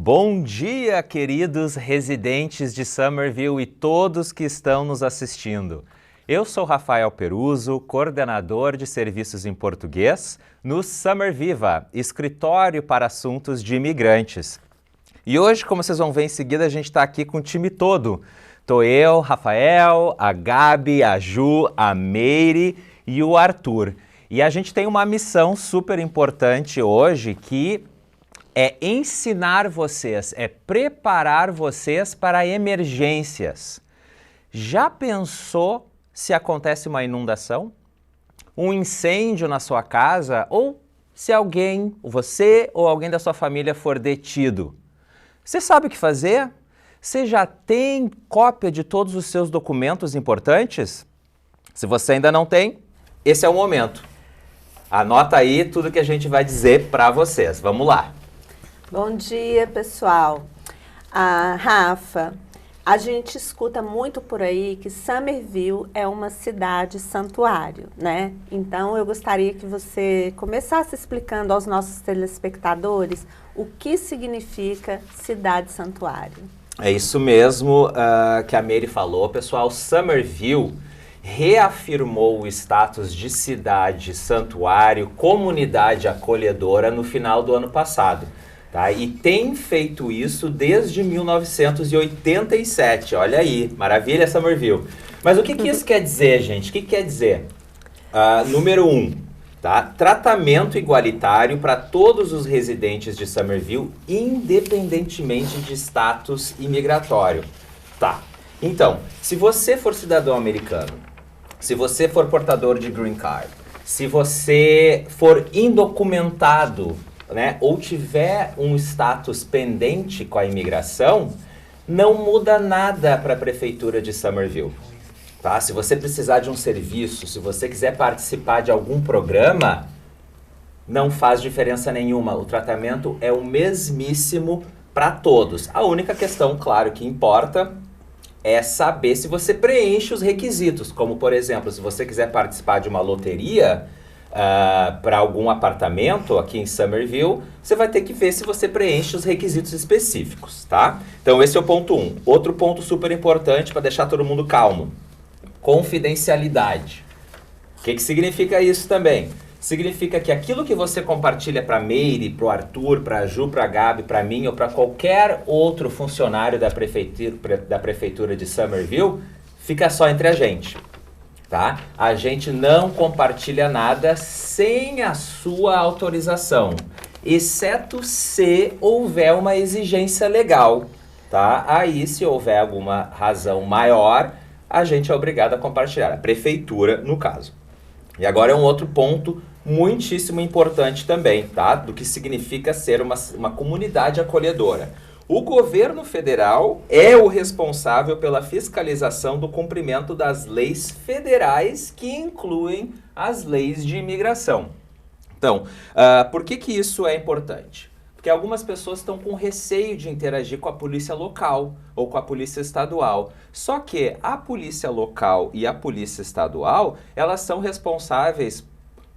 Bom dia, queridos residentes de Summerville e todos que estão nos assistindo. Eu sou Rafael Peruso, coordenador de serviços em português no Summerviva, escritório para assuntos de imigrantes. E hoje, como vocês vão ver em seguida, a gente está aqui com o time todo. Tô eu, Rafael, a Gabi, a Ju, a Meire e o Arthur. E a gente tem uma missão super importante hoje que é ensinar vocês, é preparar vocês para emergências. Já pensou se acontece uma inundação? Um incêndio na sua casa? Ou se alguém, você ou alguém da sua família for detido? Você sabe o que fazer? Você já tem cópia de todos os seus documentos importantes? Se você ainda não tem, esse é o momento. Anota aí tudo que a gente vai dizer para vocês. Vamos lá. Bom dia, pessoal. Rafa, a gente escuta muito por aí que Summerville é uma cidade santuário, né? Então, eu gostaria que você começasse explicando aos nossos telespectadores o que significa cidade santuário. É isso mesmo que a Meire falou, pessoal. Summerville reafirmou o status de cidade santuário, comunidade acolhedora no final do ano passado. Tá? E tem feito isso desde 1987, olha aí, maravilha Summerville. Mas o que isso quer dizer, gente? O que quer dizer? Número 1, tá? Tratamento igualitário para todos os residentes de Summerville, independentemente de status imigratório. Tá, então, se você for cidadão americano, se você for portador de green card, se você for indocumentado, né, ou tiver um status pendente com a imigração, não muda nada para a prefeitura de Summerville. Tá? Se você precisar de um serviço, se você quiser participar de algum programa, não faz diferença nenhuma. O tratamento é o mesmíssimo para todos. A única questão, claro, que importa é saber se você preenche os requisitos. Como, por exemplo, se você quiser participar de uma loteria para algum apartamento aqui em Summerville, você vai ter que ver se você preenche os requisitos específicos, tá? Então esse é o ponto 1. Outro ponto super importante para deixar todo mundo calmo: confidencialidade. O que significa isso também? Significa que aquilo que você compartilha para a Meire, para o Arthur, para a Ju, para a Gabi, para mim ou para qualquer outro funcionário da prefeitura de Summerville, fica só entre a gente. Tá? A gente não compartilha nada sem a sua autorização, exceto se houver uma exigência legal, tá? Aí, se houver alguma razão maior, a gente é obrigado a compartilhar, a prefeitura, no caso. E agora é um outro ponto muitíssimo importante também, tá? Do que significa ser uma comunidade acolhedora. O governo federal é o responsável pela fiscalização do cumprimento das leis federais, que incluem as leis de imigração. Então, por que isso é importante? Porque algumas pessoas estão com receio de interagir com a polícia local ou com a polícia estadual. Só que a polícia local e a polícia estadual, elas são responsáveis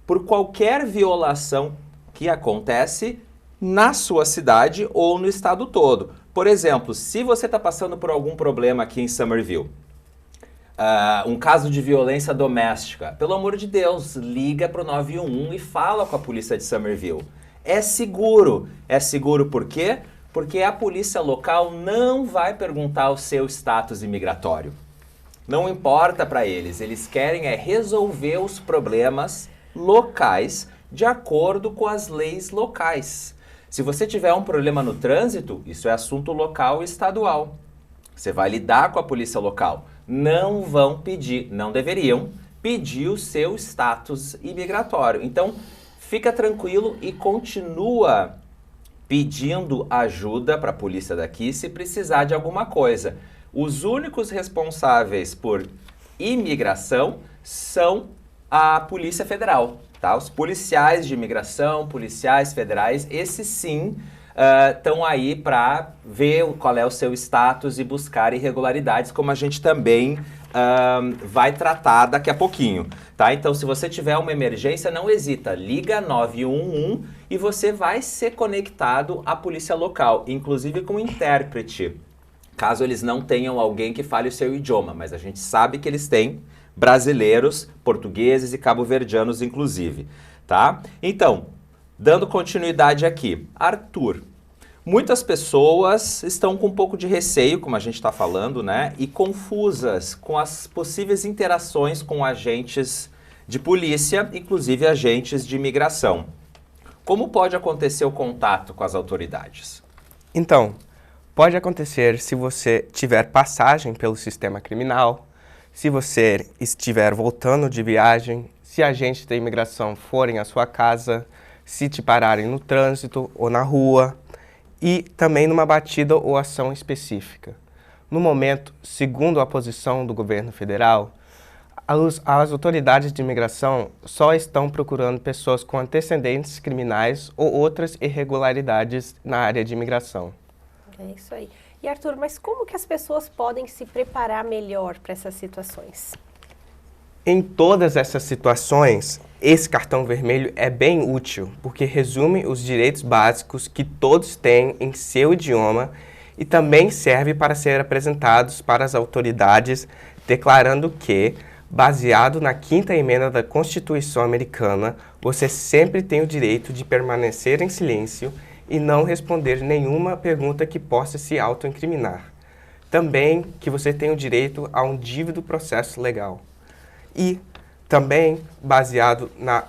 por qualquer violação que acontece na sua cidade ou no estado todo. Por exemplo, se você está passando por algum problema aqui em Summerville, um caso de violência doméstica, pelo amor de Deus, liga para o 911 e fala com a polícia de Summerville. É seguro. É seguro por quê? Porque a polícia local não vai perguntar o seu status imigratório. Não importa para eles. Eles querem resolver os problemas locais de acordo com as leis locais. Se você tiver um problema no trânsito, isso é assunto local e estadual. Você vai lidar com a polícia local. Não vão pedir, não deveriam pedir o seu status imigratório. Então, fica tranquilo e continua pedindo ajuda para a polícia daqui se precisar de alguma coisa. Os únicos responsáveis por imigração são a Polícia Federal. Tá? Os policiais de imigração, policiais federais, esses sim estão aí para ver qual é o seu status e buscar irregularidades, como a gente também vai tratar daqui a pouquinho, tá? Então, se você tiver uma emergência, não hesita, liga 911 e você vai ser conectado à polícia local, inclusive com intérprete, caso eles não tenham alguém que fale o seu idioma, mas a gente sabe que eles têm brasileiros, portugueses e cabo-verdianos, inclusive, tá? Então, dando continuidade aqui, Arthur. Muitas pessoas estão com um pouco de receio, como a gente está falando, né? E confusas com as possíveis interações com agentes de polícia, inclusive agentes de imigração. Como pode acontecer o contato com as autoridades? Então, pode acontecer se você tiver passagem pelo sistema criminal, se você estiver voltando de viagem, se agentes da imigração forem à sua casa, se te pararem no trânsito ou na rua, e também numa batida ou ação específica. No momento, segundo a posição do governo federal, as autoridades de imigração só estão procurando pessoas com antecedentes criminais ou outras irregularidades na área de imigração. É isso aí. E Arthur, mas como que as pessoas podem se preparar melhor para essas situações? Em todas essas situações, esse cartão vermelho é bem útil, porque resume os direitos básicos que todos têm em seu idioma e também serve para ser apresentados para as autoridades, declarando que, baseado na 5ª emenda da Constituição Americana, você sempre tem o direito de permanecer em silêncio e não responder nenhuma pergunta que possa se autoincriminar. Também que você tem o direito a um devido processo legal. E também, baseado na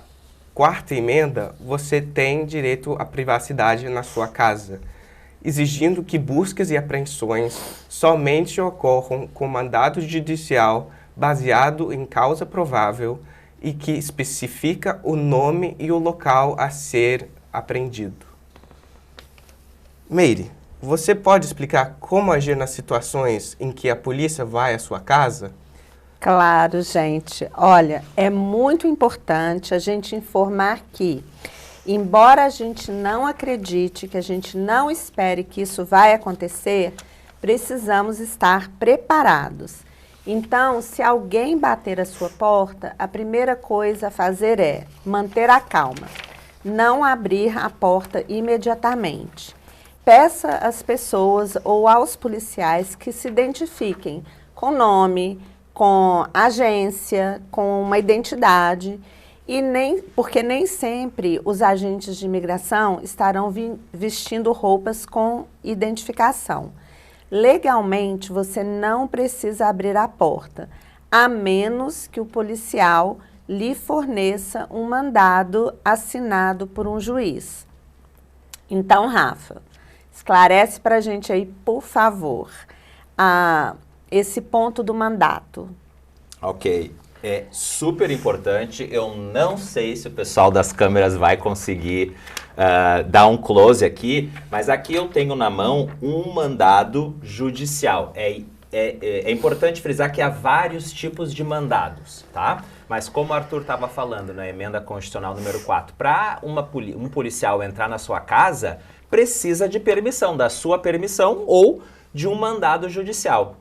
4ª emenda, você tem direito à privacidade na sua casa, exigindo que buscas e apreensões somente ocorram com mandado judicial baseado em causa provável e que especifica o nome e o local a ser apreendido. Meire, você pode explicar como agir nas situações em que a polícia vai à sua casa? Claro, gente. Olha, é muito importante a gente informar que, embora a gente não acredite, que a gente não espere que isso vai acontecer, precisamos estar preparados. Então, se alguém bater a sua porta, a primeira coisa a fazer é manter a calma, não abrir a porta imediatamente. Peça às pessoas ou aos policiais que se identifiquem com nome, com agência, com uma identidade, porque nem sempre os agentes de imigração estarão vestindo roupas com identificação. Legalmente, você não precisa abrir a porta, a menos que o policial lhe forneça um mandado assinado por um juiz. Então, Rafa, esclarece para a gente aí, por favor, esse ponto do mandato. Ok, é super importante. Eu não sei se o pessoal das câmeras vai conseguir dar um close aqui, mas aqui eu tenho na mão um mandado judicial. É importante frisar que há vários tipos de mandados, tá? Mas como o Arthur estava falando na emenda constitucional número 4, para um policial entrar na sua casa, precisa de permissão, da sua permissão ou de um mandado judicial.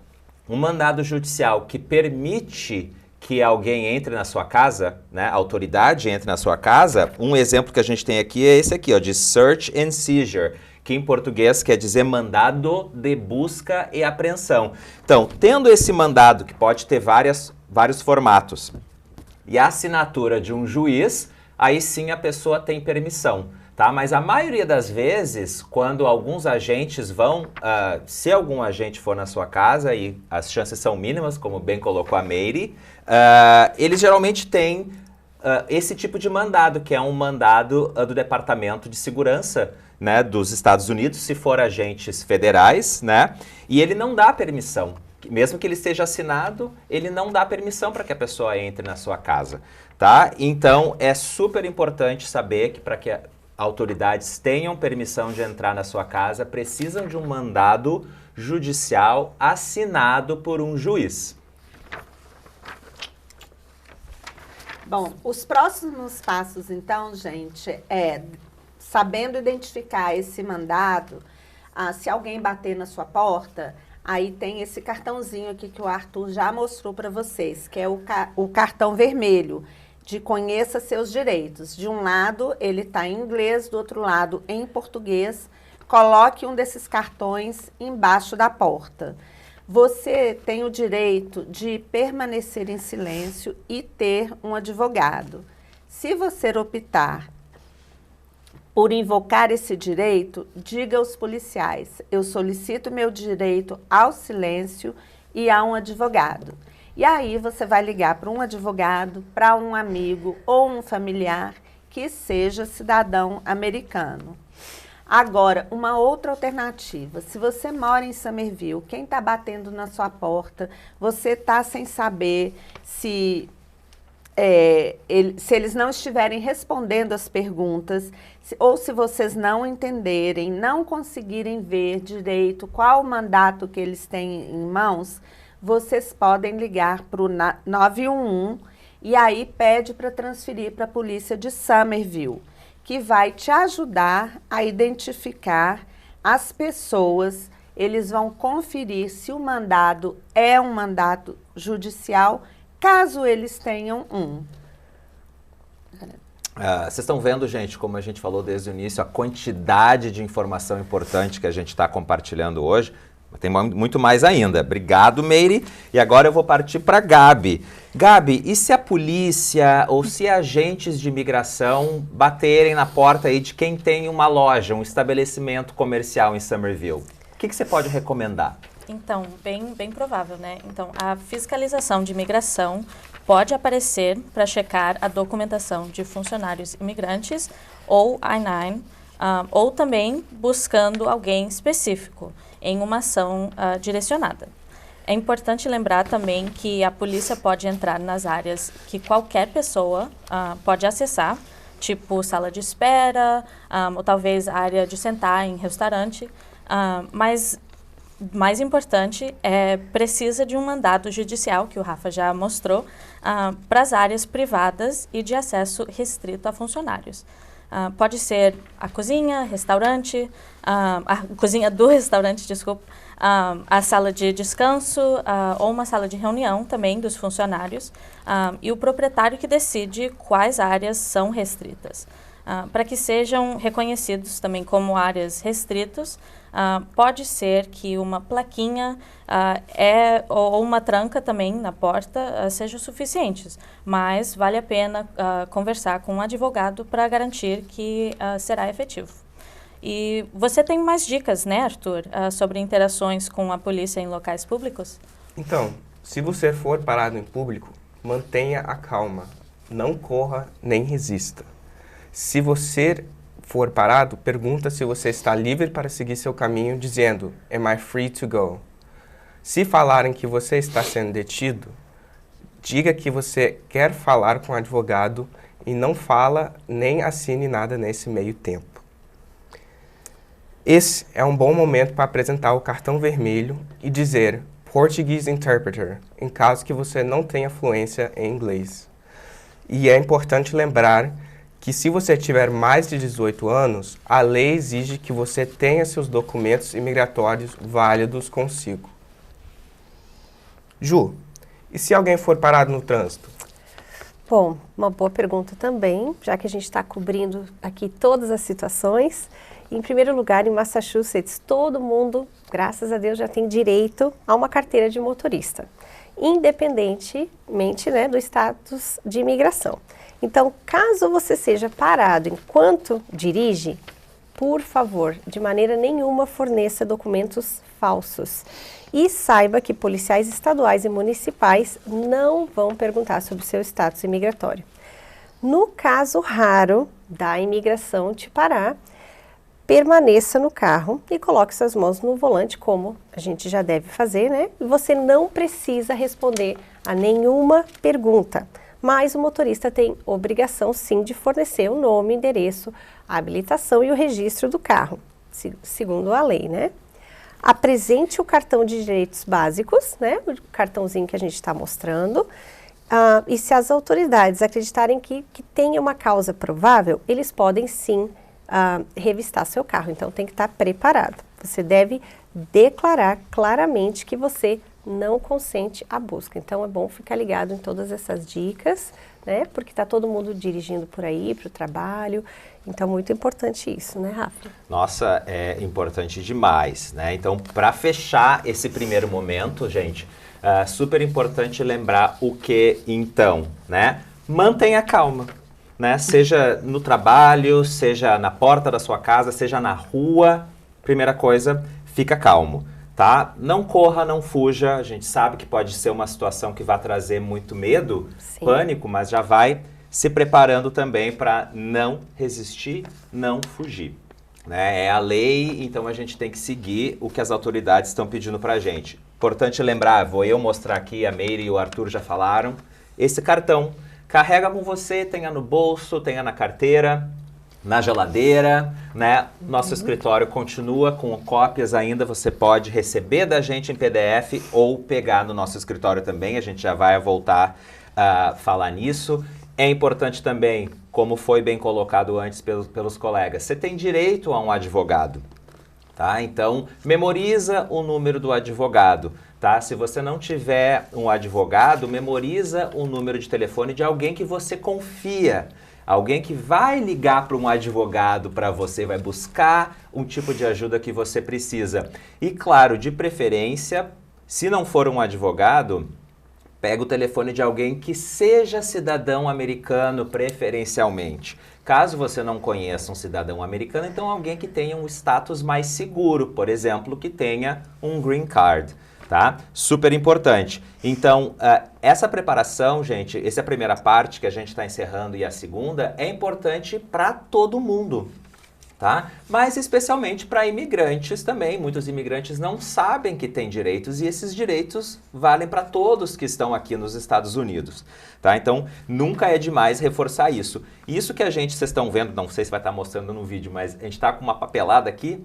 Um mandado judicial que permite que alguém entre na sua casa, né, a autoridade entre na sua casa, um exemplo que a gente tem aqui é esse aqui, ó, de Search and Seizure, que em português quer dizer mandado de busca e apreensão. Então, tendo esse mandado, que pode ter vários formatos, e a assinatura de um juiz, aí sim a pessoa tem permissão. Tá? Mas a maioria das vezes, quando alguns agentes vão, se algum agente for na sua casa, e as chances são mínimas, como bem colocou a Meire, eles geralmente têm esse tipo de mandado, que é um mandado do Departamento de Segurança, né, dos Estados Unidos, se for agentes federais, né, e ele não dá permissão. Mesmo que ele esteja assinado, ele não dá permissão para que a pessoa entre na sua casa. Tá? Então, é super importante saber que para que autoridades tenham permissão de entrar na sua casa, precisam de um mandado judicial assinado por um juiz. Bom, os próximos passos, então, gente, sabendo identificar esse mandado, se alguém bater na sua porta, aí tem esse cartãozinho aqui que o Arthur já mostrou para vocês, que é o cartão vermelho, de conheça seus direitos. De um lado, ele está em inglês, do outro lado, em português. Coloque um desses cartões embaixo da porta. Você tem o direito de permanecer em silêncio e ter um advogado. Se você optar por invocar esse direito, diga aos policiais: eu solicito meu direito ao silêncio e a um advogado. E aí você vai ligar para um advogado, para um amigo ou um familiar que seja cidadão americano. Agora, uma outra alternativa, se você mora em Summerville, quem está batendo na sua porta, você está sem saber se eles não estiverem respondendo as perguntas, ou se vocês não entenderem, não conseguirem ver direito qual o mandato que eles têm em mãos, vocês podem ligar para o 911 e aí pede para transferir para a polícia de Summerville, que vai te ajudar a identificar as pessoas. Eles vão conferir se o mandado é um mandato judicial, caso eles tenham um. Vocês estão vendo, gente, como a gente falou desde o início, a quantidade de informação importante que a gente está compartilhando hoje. Tem muito mais ainda. Obrigado, Meire. E agora eu vou partir para Gabi. Gabi, e se a polícia ou se agentes de imigração baterem na porta aí de quem tem uma loja, um estabelecimento comercial em Summerville? O que você pode recomendar? Então, bem provável, né? Então, a fiscalização de imigração pode aparecer para checar a documentação de funcionários imigrantes ou I-9, ou também buscando alguém específico em uma ação direcionada. É importante lembrar também que a polícia pode entrar nas áreas que qualquer pessoa pode acessar, tipo sala de espera, ou talvez área de sentar em restaurante, mas mais importante precisa de um mandado judicial, que o Rafa já mostrou, para as áreas privadas e de acesso restrito a funcionários. Pode ser a cozinha, restaurante, a cozinha do restaurante, desculpa, a sala de descanso ou uma sala de reunião também dos funcionários e o proprietário que decide quais áreas são restritas. Para que sejam reconhecidos também como áreas restritas, pode ser que uma plaquinha ou uma tranca também na porta sejam suficientes, mas vale a pena conversar com um advogado para garantir que será efetivo. E você tem mais dicas, né, Arthur, sobre interações com a polícia em locais públicos? Então, se você for parado em público, mantenha a calma, não corra nem resista. Se você for parado, pergunta se você está livre para seguir seu caminho, dizendo, "Am I free to go?" Se falarem que você está sendo detido, diga que você quer falar com o advogado e não fala nem assine nada nesse meio tempo. Esse é um bom momento para apresentar o cartão vermelho e dizer Portuguese Interpreter, em caso que você não tenha fluência em inglês. E é importante lembrar que se você tiver mais de 18 anos, a lei exige que você tenha seus documentos imigratórios válidos consigo. Ju, e se alguém for parado no trânsito? Bom, uma boa pergunta também, já que a gente está cobrindo aqui todas as situações. Em primeiro lugar, em Massachusetts, todo mundo, graças a Deus, já tem direito a uma carteira de motorista, independentemente, né, do status de imigração. Então, caso você seja parado enquanto dirige, por favor, de maneira nenhuma forneça documentos falsos. E saiba que policiais estaduais e municipais não vão perguntar sobre o seu status imigratório. No caso raro da imigração te parar, permaneça no carro e coloque suas mãos no volante, como a gente já deve fazer, né? E você não precisa responder a nenhuma pergunta. Mas o motorista tem obrigação, sim, de fornecer o nome, endereço, a habilitação e o registro do carro, segundo a lei, né? Apresente o cartão de direitos básicos, né? O cartãozinho que a gente está mostrando. E se as autoridades acreditarem que tem uma causa provável, eles podem, sim, revistar seu carro. Então, tem que estar preparado. Você deve declarar claramente que você não consente à busca. Então é bom ficar ligado em todas essas dicas, né? Porque está todo mundo dirigindo por aí para o trabalho. Então muito importante isso, né, Rafa? Nossa, é importante demais, né? Então, para fechar esse primeiro momento, gente, super importante lembrar o que então, né? Mantenha calma, né? Seja no trabalho, seja na porta da sua casa, seja na rua. Primeira coisa, fica calmo. Tá? Não corra, não fuja, a gente sabe que pode ser uma situação que vai trazer muito medo, Sim. pânico, mas já vai se preparando também para não resistir, não fugir. Né? É a lei, então a gente tem que seguir o que as autoridades estão pedindo para a gente. Importante lembrar, vou eu mostrar aqui, a Meire e o Arthur já falaram, esse cartão, carrega com você, tenha no bolso, tenha na carteira, na geladeira, né? Nosso escritório continua com cópias ainda, você pode receber da gente em PDF ou pegar no nosso escritório também, a gente já vai voltar a falar nisso. É importante também, como foi bem colocado antes pelos colegas, você tem direito a um advogado, tá? Então, memoriza o número do advogado, tá? Se você não tiver um advogado, memoriza o número de telefone de alguém que você confia. Alguém que vai ligar para um advogado para você, vai buscar um tipo de ajuda que você precisa. E claro, de preferência, se não for um advogado, pega o telefone de alguém que seja cidadão americano preferencialmente. Caso você não conheça um cidadão americano, então alguém que tenha um status mais seguro, por exemplo, que tenha um green card. Tá? Super importante. Então, essa preparação, gente, essa é a primeira parte que a gente está encerrando e a segunda, é importante para todo mundo, tá? Mas especialmente para imigrantes também. Muitos imigrantes não sabem que têm direitos e esses direitos valem para todos que estão aqui nos Estados Unidos, tá? Então, nunca é demais reforçar isso. Isso que vocês estão vendo, não sei se vai estar mostrando no vídeo, mas a gente está com uma papelada aqui.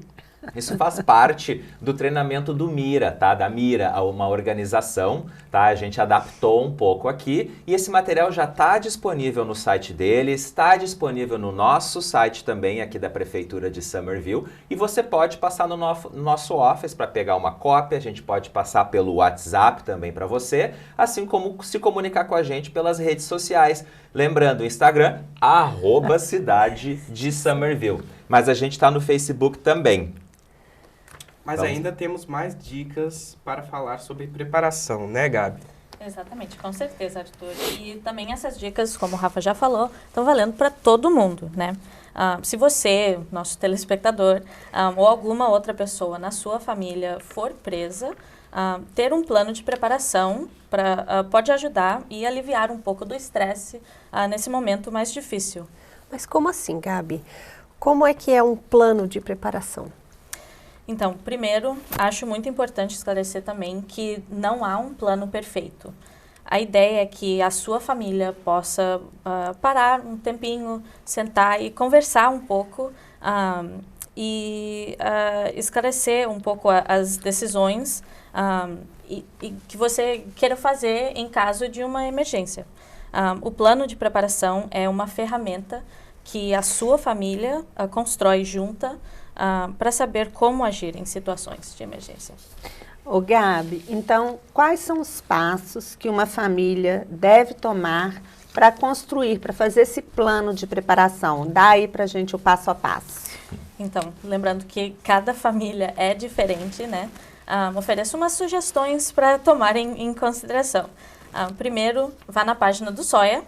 Isso faz parte do treinamento do Mira, tá? Da Mira, uma organização, tá? A gente adaptou um pouco aqui e esse material já está disponível no site deles, está disponível no nosso site também aqui da Prefeitura de Summerville e você pode passar no nosso office para pegar uma cópia, a gente pode passar pelo WhatsApp também para você, assim como se comunicar com a gente pelas redes sociais. Lembrando, o Instagram, @Cidade de Summerville. Mas a gente está no Facebook também. Mas ainda temos mais dicas para falar sobre preparação, né, Gabi? Exatamente, com certeza, Arthur. E também essas dicas, como o Rafa já falou, estão valendo para todo mundo, né? Se você, nosso telespectador, ou alguma outra pessoa na sua família for presa, ter um plano de preparação pode ajudar e aliviar um pouco do estresse nesse momento mais difícil. Mas como assim, Gabi? Como é que é um plano de preparação? Então, primeiro, acho muito importante esclarecer também que não há um plano perfeito. A ideia é que a sua família possa parar um tempinho, sentar e conversar um pouco e esclarecer um pouco as decisões e que você queira fazer em caso de uma emergência. O plano de preparação é uma ferramenta que a sua família constrói junta para saber como agir em situações de emergência. Ô Gabi, então quais são os passos que uma família deve tomar para construir, para fazer esse plano de preparação? Dá aí para a gente o passo a passo. Então, lembrando que cada família é diferente, né? Ofereço umas sugestões para tomarem em consideração. Primeiro, vá na página do SOIA,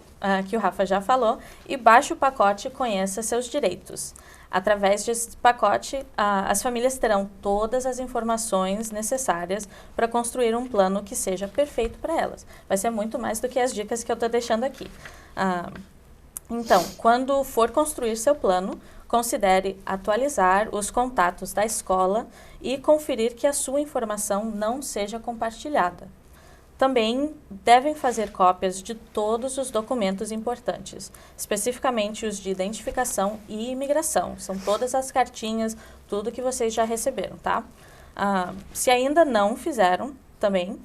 que o Rafa já falou, e baixe o pacote Conheça Seus Direitos. Através desse pacote, as famílias terão todas as informações necessárias para construir um plano que seja perfeito para elas. Vai ser muito mais do que as dicas que eu estou deixando aqui. Então, quando for construir seu plano, considere atualizar os contatos da escola e conferir que a sua informação não seja compartilhada. Também devem fazer cópias de todos os documentos importantes, especificamente os de identificação e imigração. São todas as cartinhas, tudo que vocês já receberam, tá? Se ainda não fizeram, também,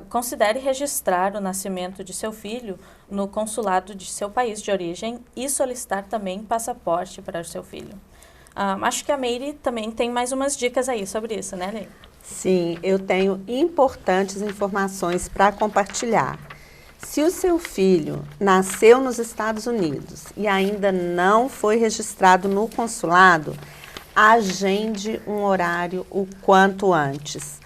considere registrar o nascimento de seu filho no consulado de seu país de origem e solicitar também passaporte para o seu filho. Acho que a Meire também tem mais umas dicas aí sobre isso, né, Lê? Sim, eu tenho importantes informações para compartilhar. Se o seu filho nasceu nos Estados Unidos e ainda não foi registrado no consulado, agende um horário o quanto antes.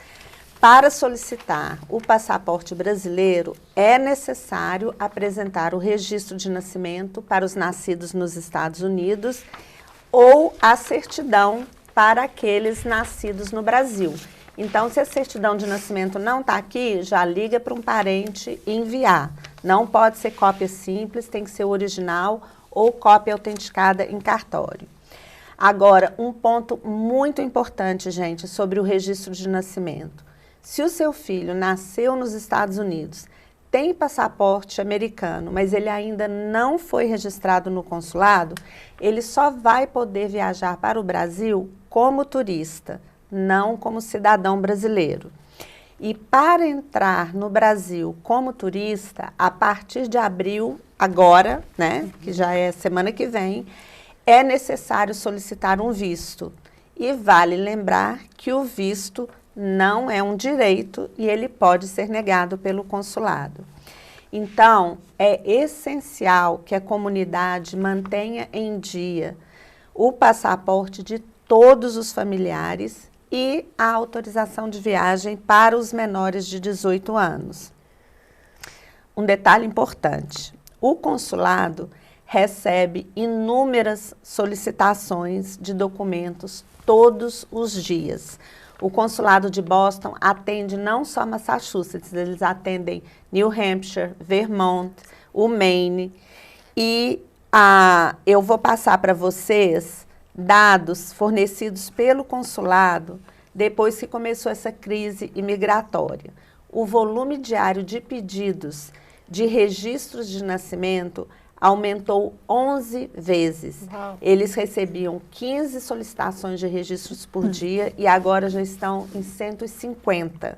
Para solicitar o passaporte brasileiro, é necessário apresentar o registro de nascimento para os nascidos nos Estados Unidos ou a certidão para aqueles nascidos no Brasil. Então, se a certidão de nascimento não está aqui, já liga para um parente e enviar. Não pode ser cópia simples, tem que ser o original ou cópia autenticada em cartório. Agora, um ponto muito importante, gente, sobre o registro de nascimento. Se o seu filho nasceu nos Estados Unidos, tem passaporte americano, mas ele ainda não foi registrado no consulado, ele só vai poder viajar para o Brasil como turista, não como cidadão brasileiro. E para entrar no Brasil como turista, a partir de abril, agora, né, que já é semana que vem, é necessário solicitar um visto. E vale lembrar que o visto não é um direito e ele pode ser negado pelo consulado. Então, é essencial que a comunidade mantenha em dia o passaporte de todos os familiares e a autorização de viagem para os menores de 18 anos. Um detalhe importante, o consulado recebe inúmeras solicitações de documentos todos os dias. O consulado de Boston atende não só Massachusetts, eles atendem New Hampshire, Vermont, o Maine. E eu vou passar para vocês dados fornecidos pelo consulado depois que começou essa crise imigratória. O volume diário de pedidos de registros de nascimento aumentou 11 vezes. Uau. Eles recebiam 15 solicitações de registros por dia e agora já estão em 150.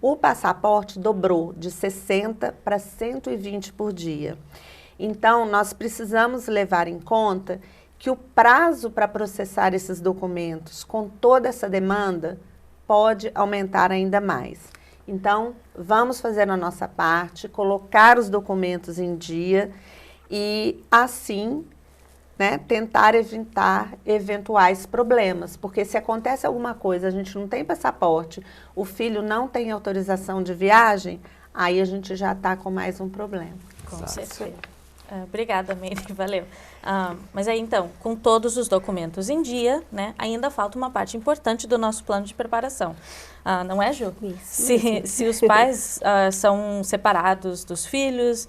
O passaporte dobrou de 60 para 120 por dia. Então, nós precisamos levar em conta que o prazo para processar esses documentos com toda essa demanda pode aumentar ainda mais. Então, vamos fazer a nossa parte, colocar os documentos em dia e, assim, né, tentar evitar eventuais problemas. Porque se acontece alguma coisa, a gente não tem passaporte, o filho não tem autorização de viagem, aí a gente já está com mais um problema. Com certeza. Obrigada, Meire, valeu. Mas aí, então, com todos os documentos em dia, né, ainda falta uma parte importante do nosso plano de preparação. Não é, Ju? Isso. Se os pais são separados dos filhos,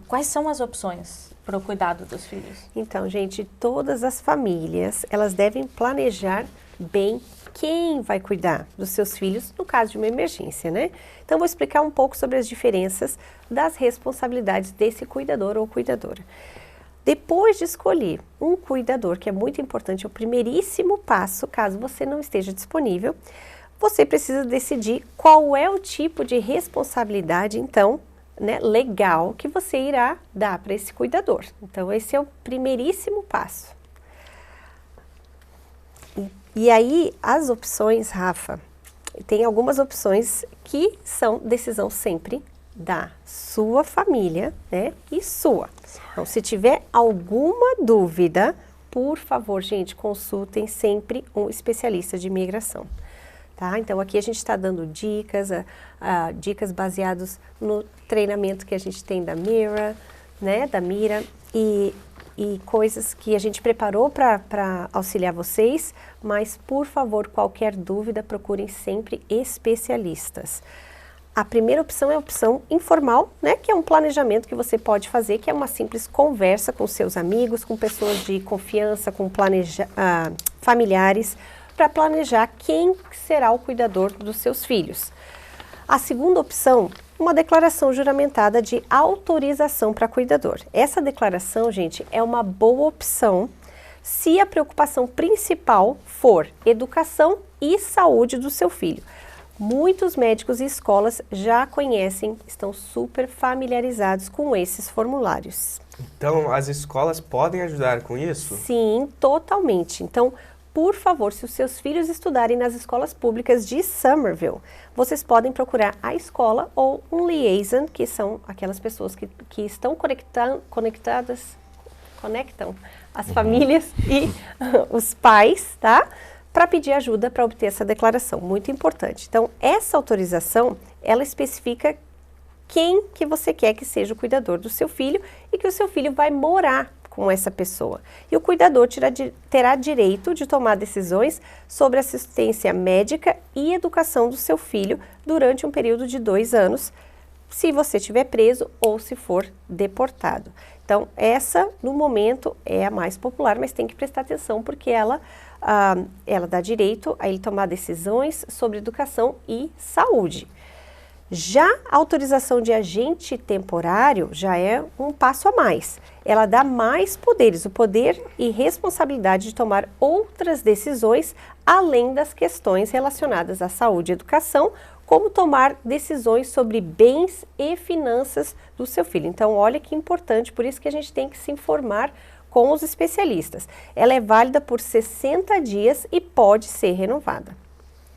quais são as opções para o cuidado dos filhos? Então, gente, todas as famílias, elas devem planejar bem quem vai cuidar dos seus filhos no caso de uma emergência, né? Então, vou explicar um pouco sobre as diferenças das responsabilidades desse cuidador ou cuidadora. Depois de escolher um cuidador, que é muito importante, é o primeiríssimo passo, caso você não esteja disponível, você precisa decidir qual é o tipo de responsabilidade, então, né, legal que você irá dar para esse cuidador. Então, esse é o primeiríssimo passo. E aí, as opções, Rafa, tem algumas opções que são decisão sempre da sua família, né, e sua. Então, se tiver alguma dúvida, por favor, gente, consultem sempre um especialista de imigração. Tá? Então, aqui a gente está dando dicas, dicas baseadas no treinamento que a gente tem da Mira, né, da Mira, e coisas que a gente preparou para auxiliar vocês, mas, por favor, qualquer dúvida, procurem sempre especialistas. A primeira opção é a opção informal, né, que é um planejamento que você pode fazer, que é uma simples conversa com seus amigos, com pessoas de confiança, com familiares, para planejar quem será o cuidador dos seus filhos. A segunda opção, uma declaração juramentada de autorização para cuidador. Essa declaração, gente, é uma boa opção se a preocupação principal for educação e saúde do seu filho. Muitos médicos e escolas já conhecem, estão super familiarizados com esses formulários. Então, as escolas podem ajudar com isso? Sim, totalmente. Então, por favor, se os seus filhos estudarem nas escolas públicas de Somerville, vocês podem procurar a escola ou um liaison, que são aquelas pessoas que estão conectam as famílias e os pais, tá? Para pedir ajuda para obter essa declaração, muito importante. Então, essa autorização, ela especifica quem que você quer que seja o cuidador do seu filho e que o seu filho vai morar com essa pessoa. E o cuidador terá direito de tomar decisões sobre assistência médica e educação do seu filho durante um período de 2 anos, se você estiver preso ou se for deportado. Então, essa, no momento, é a mais popular, mas tem que prestar atenção porque ela dá direito a ele tomar decisões sobre educação e saúde. Já a autorização de agente temporário já é um passo a mais. Ela dá mais poderes, o poder e responsabilidade de tomar outras decisões além das questões relacionadas à saúde e educação, como tomar decisões sobre bens e finanças do seu filho. Então, olha que importante, por isso que a gente tem que se informar com os especialistas. Ela é válida por 60 dias e pode ser renovada.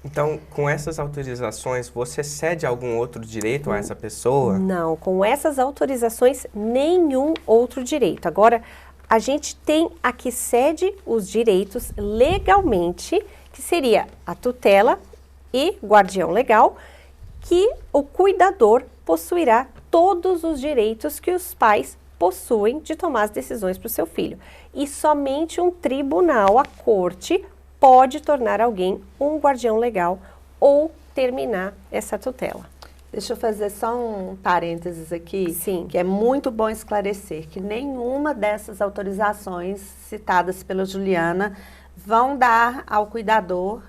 Então, com essas autorizações, você cede algum outro direito a essa pessoa? Não, com essas autorizações, nenhum outro direito. Agora, a gente tem a que cede os direitos legalmente, que seria a tutela e guardião legal, que o cuidador possuirá todos os direitos que os pais possuem de tomar as decisões para o seu filho. E somente um tribunal, a corte, pode tornar alguém um guardião legal ou terminar essa tutela. Deixa eu fazer só um parênteses aqui, Sim. Que é muito bom esclarecer que nenhuma dessas autorizações citadas pela Juliana vão dar ao cuidador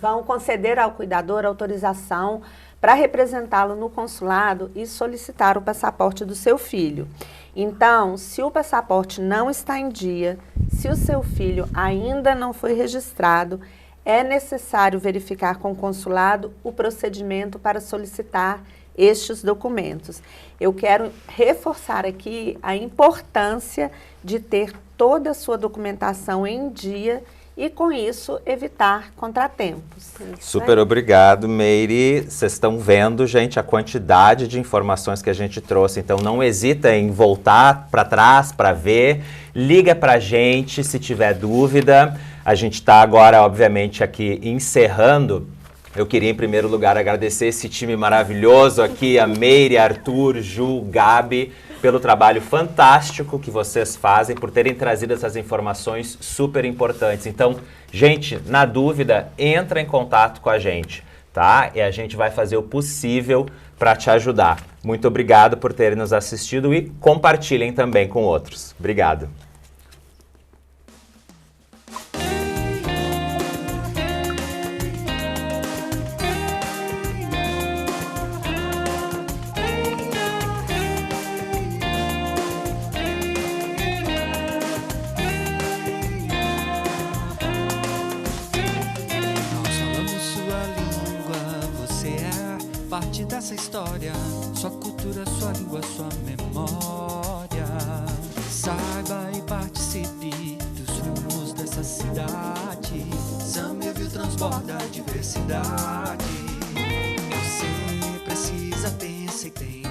vão conceder ao cuidador autorização para representá-lo no consulado e solicitar o passaporte do seu filho. Então, se o passaporte não está em dia, se o seu filho ainda não foi registrado, é necessário verificar com o consulado o procedimento para solicitar estes documentos. Eu quero reforçar aqui a importância de ter toda a sua documentação em dia e, com isso, evitar contratempos. Super obrigado, Meire. Vocês estão vendo, gente, a quantidade de informações que a gente trouxe. Então, não hesita em voltar para trás para ver. Liga para a gente se tiver dúvida. A gente está agora, obviamente, aqui encerrando. Eu queria, em primeiro lugar, agradecer esse time maravilhoso aqui, a Meire, Arthur, Ju, Gabi, pelo trabalho fantástico que vocês fazem, por terem trazido essas informações super importantes. Então, gente, na dúvida, entra em contato com a gente, tá? E a gente vai fazer o possível para te ajudar. Muito obrigado por terem nos assistido e compartilhem também com outros. Obrigado. Parte dessa história, sua cultura, sua língua, sua memória. Saiba e participe dos rumos dessa cidade. Somerville transborda a diversidade. Você precisa, pensa e tem